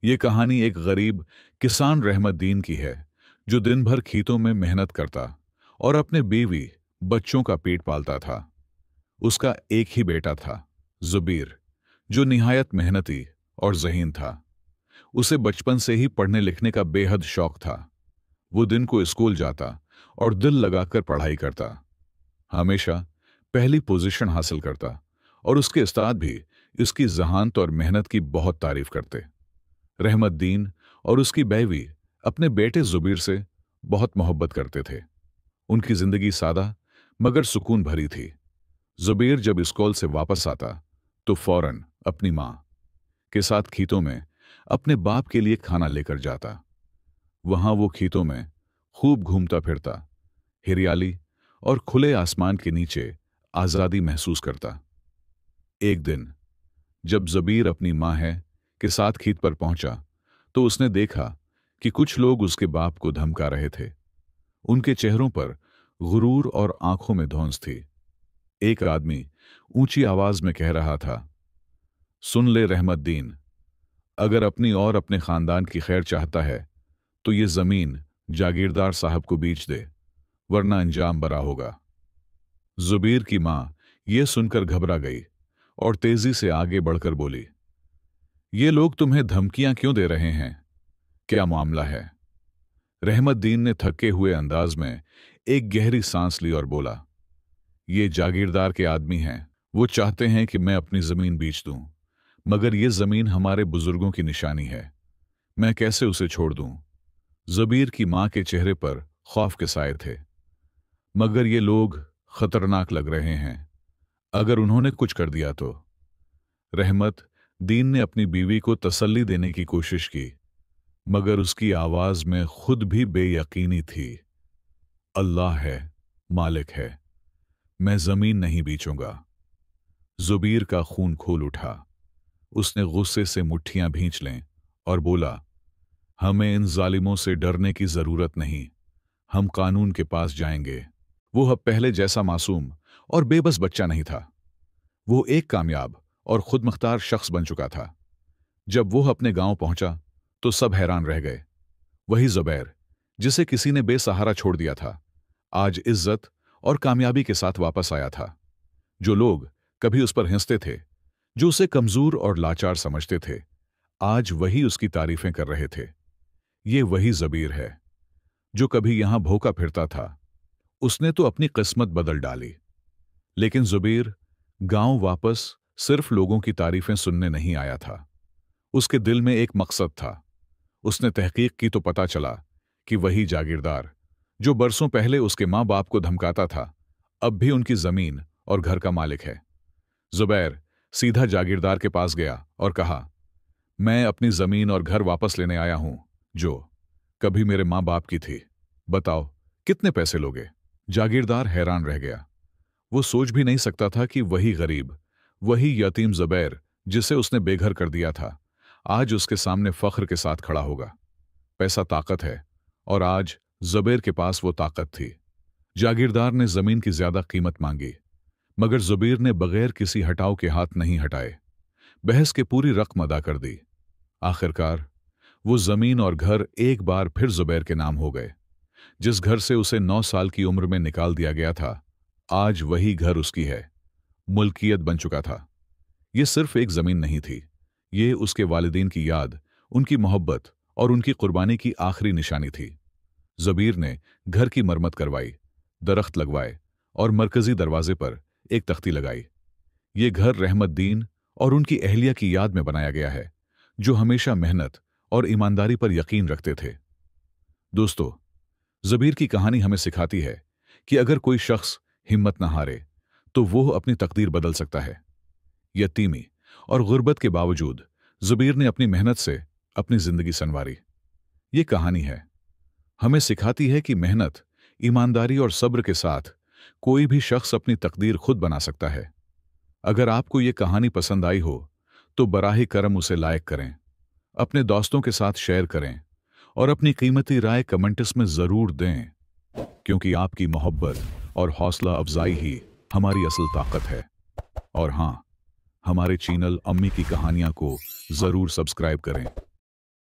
ये कहानी एक गरीब किसान रहमतदीन की है जो दिन भर खेतों में मेहनत करता और अपने बीवी बच्चों का पेट पालता था। उसका एक ही बेटा था, जुबीर, जो निहायत मेहनती और ज़हीन था। उसे बचपन से ही पढ़ने लिखने का बेहद शौक था। वो दिन को स्कूल जाता और दिल लगाकर पढ़ाई करता, हमेशा पहली पोजीशन हासिल करता और उसके उस्ताद भी इसकी जहानत और मेहनत की बहुत तारीफ करते। रहमतदीन और उसकी बीवी अपने बेटे जुबीर से बहुत मोहब्बत करते थे। उनकी जिंदगी सादा मगर सुकून भरी थी। जुबीर जब स्कूल से वापस आता तो फौरन अपनी मां के साथ खेतों में अपने बाप के लिए खाना लेकर जाता। वहां वो खेतों में खूब घूमता फिरता, हरियाली और खुले आसमान के नीचे आजादी महसूस करता। एक दिन जब जबीर अपनी मां है के साथ खेत पर पहुंचा तो उसने देखा कि कुछ लोग उसके बाप को धमका रहे थे। उनके चेहरों पर गुरूर और आंखों में धौंस थी। एक आदमी ऊंची आवाज में कह रहा था, सुन ले रहमतदीन, अगर अपनी और अपने खानदान की खैर चाहता है तो ये जमीन जागीरदार साहब को बेच दे, वरना अंजाम बरा होगा। जुबीर की मां यह सुनकर घबरा गई और तेजी से आगे बढ़कर बोली, ये लोग तुम्हें धमकियां क्यों दे रहे हैं? क्या मामला है? रहमतदीन ने थके हुए अंदाज में एक गहरी सांस ली और बोला, ये जागीरदार के आदमी हैं। वो चाहते हैं कि मैं अपनी जमीन बेच दूं, मगर ये जमीन हमारे बुजुर्गों की निशानी है। मैं कैसे उसे छोड़ दूं? जबीर की मां के चेहरे पर खौफ के साए थे। मगर ये लोग खतरनाक लग रहे हैं, अगर उन्होंने कुछ कर दिया तो। रहमत दीन ने अपनी बीवी को तसल्ली देने की कोशिश की, मगर उसकी आवाज में खुद भी बेयकीनी थी। अल्लाह है, मालिक है, मैं जमीन नहीं बेचूंगा। जुबीर का खून खोल उठा। उसने गुस्से से मुट्ठियां भींच लें और बोला, हमें इन जालिमों से डरने की जरूरत नहीं, हम कानून के पास जाएंगे। वो अब पहले जैसा मासूम और बेबस बच्चा नहीं था। वो एक कामयाब और खुदमुख्तार शख्स बन चुका था। जब वो अपने गांव पहुंचा तो सब हैरान रह गए। वही जुबैर जिसे किसी ने बेसहारा छोड़ दिया था, आज इज्जत और कामयाबी के साथ वापस आया था। जो लोग कभी उस पर हंसते थे, जो उसे कमजोर और लाचार समझते थे, आज वही उसकी तारीफें कर रहे थे। ये वही जबीर है जो कभी यहां भूखा फिरता था। उसने तो अपनी किस्मत बदल डाली। लेकिन जुबीर गांव वापस सिर्फ लोगों की तारीफें सुनने नहीं आया था। उसके दिल में एक मकसद था। उसने तहकीक की तो पता चला कि वही जागीरदार जो बरसों पहले उसके मां बाप को धमकाता था, अब भी उनकी जमीन और घर का मालिक है। जुबैर सीधा जागीरदार के पास गया और कहा, मैं अपनी जमीन और घर वापस लेने आया हूं जो कभी मेरे मां बाप की थी। बताओ कितने पैसे लोगे? जागीरदार हैरान रह गया। वो सोच भी नहीं सकता था कि वही गरीब, वही यतीम जुबैर जिसे उसने बेघर कर दिया था, आज उसके सामने फख्र के साथ खड़ा होगा। पैसा ताकत है और आज जुबैर के पास वो ताकत थी। जागीरदार ने जमीन की ज्यादा कीमत मांगी, मगर जुबैर ने बगैर किसी हटाव के हाथ नहीं हटाए। बहस के पूरी रकम अदा कर दी। आखिरकार वो जमीन और घर एक बार फिर जुबैर के नाम हो गए। जिस घर से उसे 9 साल की उम्र में निकाल दिया गया था, आज वही घर उसकी है, मुल्कियत बन चुका था। ये सिर्फ एक जमीन नहीं थी, ये उसके वालिदैन की याद, उनकी मोहब्बत और उनकी कुर्बानी की आखिरी निशानी थी। जुबैर ने घर की मरम्मत करवाई, दरख्त लगवाए और मरकजी दरवाजे पर एक तख्ती लगाई। ये घर रहमतदीन और उनकी अहलिया की याद में बनाया गया है, जो हमेशा मेहनत और ईमानदारी पर यकीन रखते थे। दोस्तों, जुबैर की कहानी हमें सिखाती है कि अगर कोई शख्स हिम्मत न हारे तो वो अपनी तकदीर बदल सकता है। यतीमी और गुर्बत के बावजूद जुबैर ने अपनी मेहनत से अपनी जिंदगी संवारी। ये कहानी है, हमें सिखाती है कि मेहनत, ईमानदारी और सब्र के साथ कोई भी शख्स अपनी तकदीर खुद बना सकता है। अगर आपको ये कहानी पसंद आई हो तो बराहे करम उसे लाइक करें, अपने दोस्तों के साथ शेयर करें और अपनी कीमती राय कमेंट्स में जरूर दें, क्योंकि आपकी मोहब्बत और हौसला अफजाई ही हमारी असल ताकत है। और हां, हमारे चैनल अम्मी की कहानियां को जरूर सब्सक्राइब करें।